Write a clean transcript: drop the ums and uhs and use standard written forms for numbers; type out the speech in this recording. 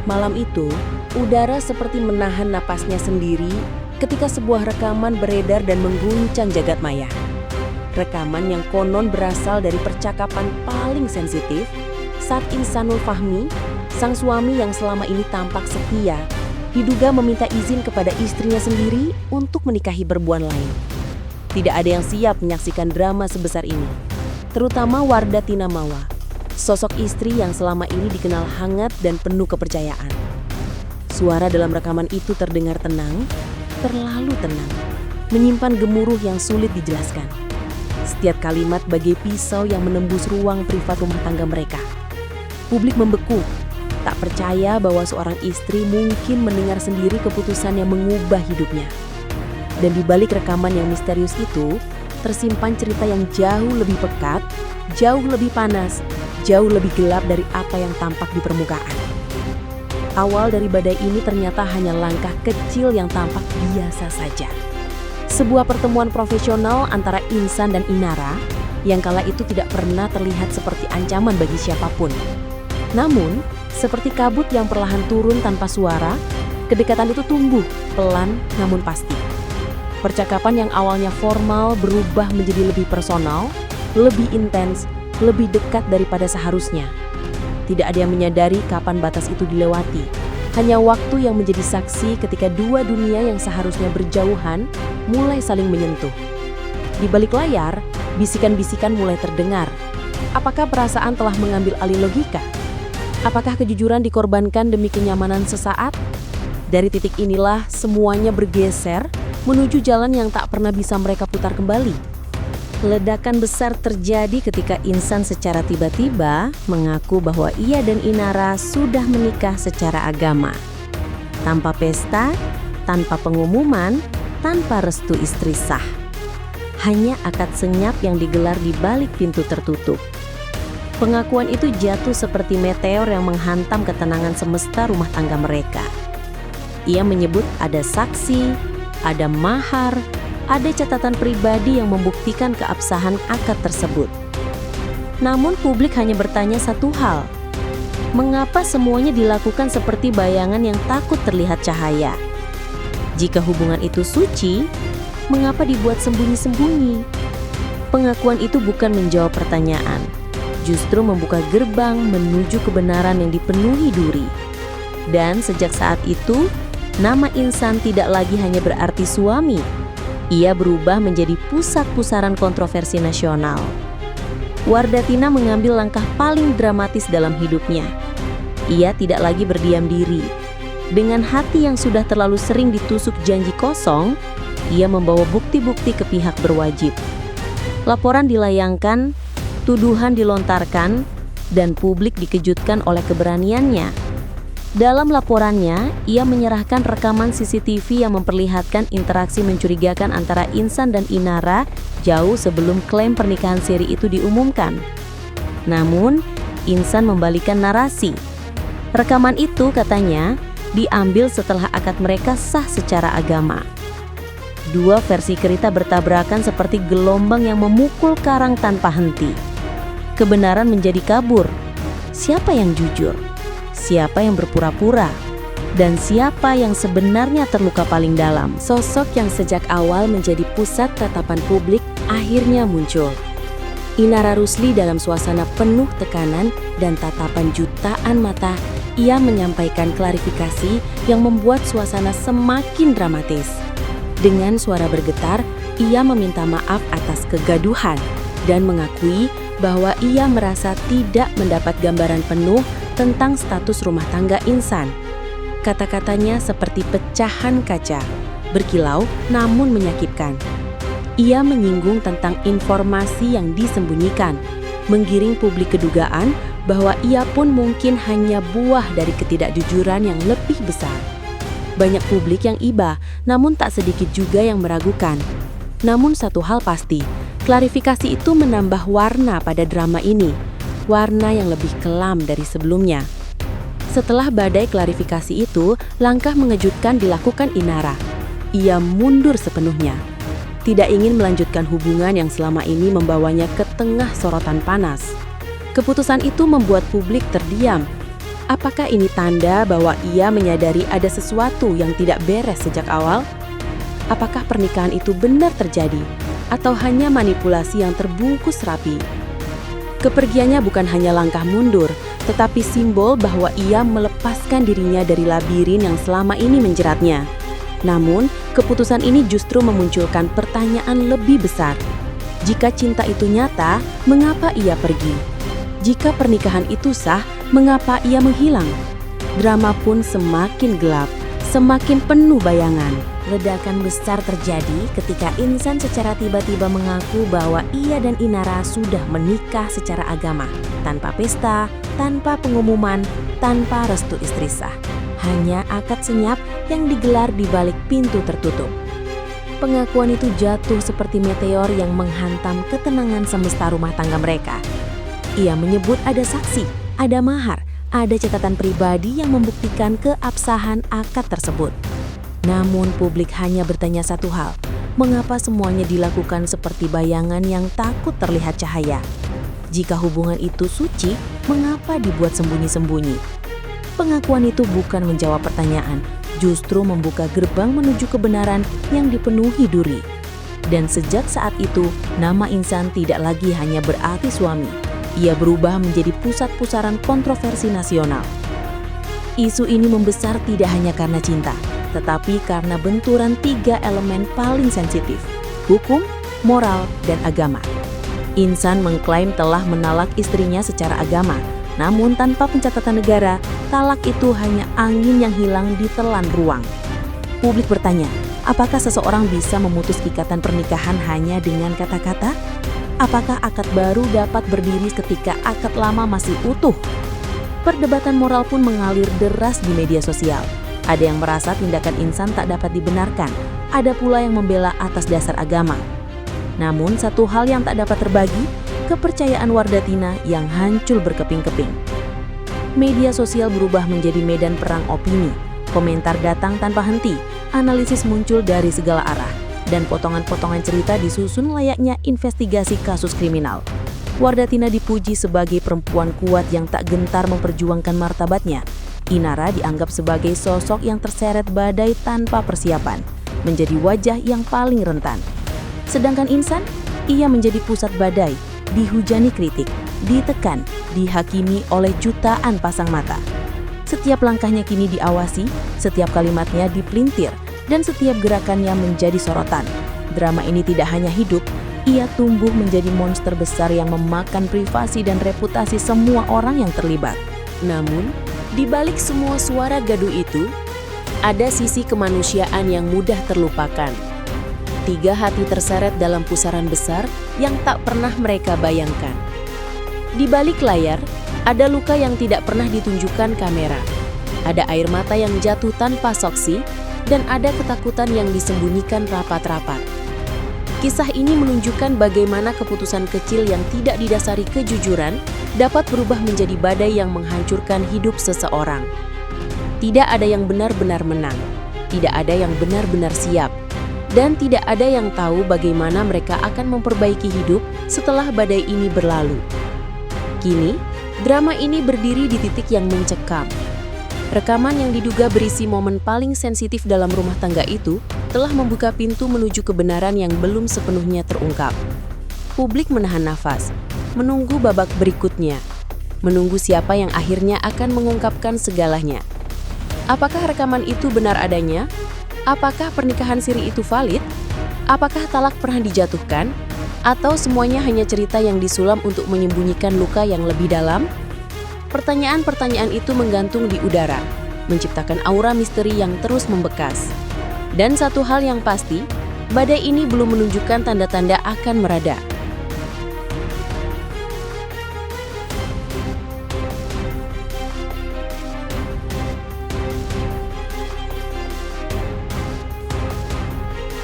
Malam itu, udara seperti menahan napasnya sendiri ketika sebuah rekaman beredar dan mengguncang jagat maya. Rekaman yang konon berasal dari percakapan paling sensitif saat Ihsanul Fahmi, sang suami yang selama ini tampak setia, diduga meminta izin kepada istrinya sendiri untuk menikahi perempuan lain. Tidak ada yang siap menyaksikan drama sebesar ini, terutama Wardah Tina Mawa, sosok istri yang selama ini dikenal hangat dan penuh kepercayaan. Suara dalam rekaman itu terdengar tenang, terlalu tenang, menyimpan gemuruh yang sulit dijelaskan. Setiap kalimat bagai pisau yang menembus ruang privat rumah tangga mereka. Publik membeku, tak percaya bahwa seorang istri mungkin mendengar sendiri keputusan yang mengubah hidupnya. Dan di balik rekaman yang misterius itu, tersimpan cerita yang jauh lebih pekat, jauh lebih panas, jauh lebih gelap dari apa yang tampak di permukaan. Awal dari badai ini ternyata hanya langkah kecil yang tampak biasa saja. Sebuah pertemuan profesional antara Ihsan dan Inara yang kala itu tidak pernah terlihat seperti ancaman bagi siapapun. Namun, seperti kabut yang perlahan turun tanpa suara, kedekatan itu tumbuh pelan namun pasti. Percakapan yang awalnya formal berubah menjadi lebih personal, lebih intens, lebih dekat daripada seharusnya. Tidak ada yang menyadari kapan batas itu dilewati. Hanya waktu yang menjadi saksi ketika dua dunia yang seharusnya berjauhan mulai saling menyentuh. Di balik layar, bisikan-bisikan mulai terdengar. Apakah perasaan telah mengambil alih logika? Apakah kejujuran dikorbankan demi kenyamanan sesaat? Dari titik inilah semuanya bergeser menuju jalan yang tak pernah bisa mereka putar kembali. Ledakan besar terjadi ketika Ihsan secara tiba-tiba mengaku bahwa ia dan Inara sudah menikah secara agama. Tanpa pesta, tanpa pengumuman, tanpa restu istri sah. Hanya akad senyap yang digelar di balik pintu tertutup. Pengakuan itu jatuh seperti meteor yang menghantam ketenangan semesta rumah tangga mereka. Ia menyebut ada saksi, ada mahar, ada catatan pribadi yang membuktikan keabsahan akad tersebut. Namun publik hanya bertanya satu hal. Mengapa semuanya dilakukan seperti bayangan yang takut terlihat cahaya? Jika hubungan itu suci, mengapa dibuat sembunyi-sembunyi? Pengakuan itu bukan menjawab pertanyaan, justru membuka gerbang menuju kebenaran yang dipenuhi duri. Dan sejak saat itu, nama Ihsan tidak lagi hanya berarti suami. Ia berubah menjadi pusat-pusaran kontroversi nasional. Wardah Tina mengambil langkah paling dramatis dalam hidupnya. Ia tidak lagi berdiam diri. Dengan hati yang sudah terlalu sering ditusuk janji kosong, ia membawa bukti-bukti ke pihak berwajib. Laporan dilayangkan, tuduhan dilontarkan, dan publik dikejutkan oleh keberaniannya. Dalam laporannya, ia menyerahkan rekaman CCTV yang memperlihatkan interaksi mencurigakan antara Ihsan dan Inara jauh sebelum klaim pernikahan siri itu diumumkan. Namun, Ihsan membalikan narasi. Rekaman itu, katanya, diambil setelah akad mereka sah secara agama. Dua versi cerita bertabrakan seperti gelombang yang memukul karang tanpa henti. Kebenaran menjadi kabur. Siapa yang jujur? Siapa yang berpura-pura? Dan siapa yang sebenarnya terluka paling dalam? Sosok yang sejak awal menjadi pusat tatapan publik akhirnya muncul. Inara Rusli dalam suasana penuh tekanan dan tatapan jutaan mata, ia menyampaikan klarifikasi yang membuat suasana semakin dramatis. Dengan suara bergetar, ia meminta maaf atas kegaduhan dan mengakui bahwa ia merasa tidak mendapat gambaran penuh tentang status rumah tangga Ihsan. Kata-katanya seperti pecahan kaca, berkilau namun menyakitkan. Ia menyinggung tentang informasi yang disembunyikan, menggiring publik kedugaan bahwa ia pun mungkin hanya buah dari ketidakjujuran yang lebih besar. Banyak publik yang iba, namun tak sedikit juga yang meragukan. Namun satu hal pasti, klarifikasi itu menambah warna pada drama ini. Warna yang lebih kelam dari sebelumnya. Setelah badai klarifikasi itu, langkah mengejutkan dilakukan Inara. Ia mundur sepenuhnya. Tidak ingin melanjutkan hubungan yang selama ini membawanya ke tengah sorotan panas. Keputusan itu membuat publik terdiam. Apakah ini tanda bahwa ia menyadari ada sesuatu yang tidak beres sejak awal? Apakah pernikahan itu benar terjadi, atau hanya manipulasi yang terbungkus rapi? Kepergiannya bukan hanya langkah mundur, tetapi simbol bahwa ia melepaskan dirinya dari labirin yang selama ini menjeratnya. Namun, keputusan ini justru memunculkan pertanyaan lebih besar. Jika cinta itu nyata, mengapa ia pergi? Jika pernikahan itu sah, mengapa ia menghilang? Drama pun semakin gelap, semakin penuh bayangan. Ledakan besar terjadi ketika Insan secara tiba-tiba mengaku bahwa ia dan Inara sudah menikah secara agama, tanpa pesta, tanpa pengumuman, tanpa restu istri sah. Hanya akad senyap yang digelar di balik pintu tertutup. Pengakuan itu jatuh seperti meteor yang menghantam ketenangan semesta rumah tangga mereka. Ia menyebut ada saksi, ada mahar, ada catatan pribadi yang membuktikan keabsahan akad tersebut. Namun publik hanya bertanya satu hal, mengapa semuanya dilakukan seperti bayangan yang takut terlihat cahaya? Jika hubungan itu suci, mengapa dibuat sembunyi-sembunyi? Pengakuan itu bukan menjawab pertanyaan, justru membuka gerbang menuju kebenaran yang dipenuhi duri. Dan sejak saat itu, nama Insan tidak lagi hanya berarti suami. Ia berubah menjadi pusat pusaran kontroversi nasional. Isu ini membesar tidak hanya karena cinta, tetapi karena benturan 3 elemen paling sensitif, hukum, moral, dan agama. Insan mengklaim telah menalak istrinya secara agama, namun tanpa pencatatan negara, talak itu hanya angin yang hilang di telan ruang. Publik bertanya, apakah seseorang bisa memutus ikatan pernikahan hanya dengan kata-kata? Apakah akad baru dapat berdiri ketika akad lama masih utuh? Perdebatan moral pun mengalir deras di media sosial. Ada yang merasa tindakan Insan tak dapat dibenarkan, ada pula yang membela atas dasar agama. Namun satu hal yang tak dapat terbagi, kepercayaan Wardatina yang hancur berkeping-keping. Media sosial berubah menjadi medan perang opini, komentar datang tanpa henti, analisis muncul dari segala arah, dan potongan-potongan cerita disusun layaknya investigasi kasus kriminal. Wardatina dipuji sebagai perempuan kuat yang tak gentar memperjuangkan martabatnya. Inara dianggap sebagai sosok yang terseret badai tanpa persiapan, menjadi wajah yang paling rentan. Sedangkan Insan, ia menjadi pusat badai, dihujani kritik, ditekan, dihakimi oleh jutaan pasang mata. Setiap langkahnya kini diawasi, setiap kalimatnya dipelintir, dan setiap gerakannya menjadi sorotan. Drama ini tidak hanya hidup, ia tumbuh menjadi monster besar yang memakan privasi dan reputasi semua orang yang terlibat. Namun, di balik semua suara gaduh itu, ada sisi kemanusiaan yang mudah terlupakan. 3 hati terseret dalam pusaran besar yang tak pernah mereka bayangkan. Di balik layar, ada luka yang tidak pernah ditunjukkan kamera. Ada air mata yang jatuh tanpa saksi, dan ada ketakutan yang disembunyikan rapat-rapat. Kisah ini menunjukkan bagaimana keputusan kecil yang tidak didasari kejujuran dapat berubah menjadi badai yang menghancurkan hidup seseorang. Tidak ada yang benar-benar menang, tidak ada yang benar-benar siap, dan tidak ada yang tahu bagaimana mereka akan memperbaiki hidup setelah badai ini berlalu. Kini, drama ini berdiri di titik yang mencekam. Rekaman yang diduga berisi momen paling sensitif dalam rumah tangga itu telah membuka pintu menuju kebenaran yang belum sepenuhnya terungkap. Publik menahan nafas, menunggu babak berikutnya, menunggu siapa yang akhirnya akan mengungkapkan segalanya. Apakah rekaman itu benar adanya? Apakah pernikahan siri itu valid? Apakah talak pernah dijatuhkan? Atau semuanya hanya cerita yang disulam untuk menyembunyikan luka yang lebih dalam? Pertanyaan-pertanyaan itu menggantung di udara, menciptakan aura misteri yang terus membekas. Dan satu hal yang pasti, badai ini belum menunjukkan tanda-tanda akan mereda.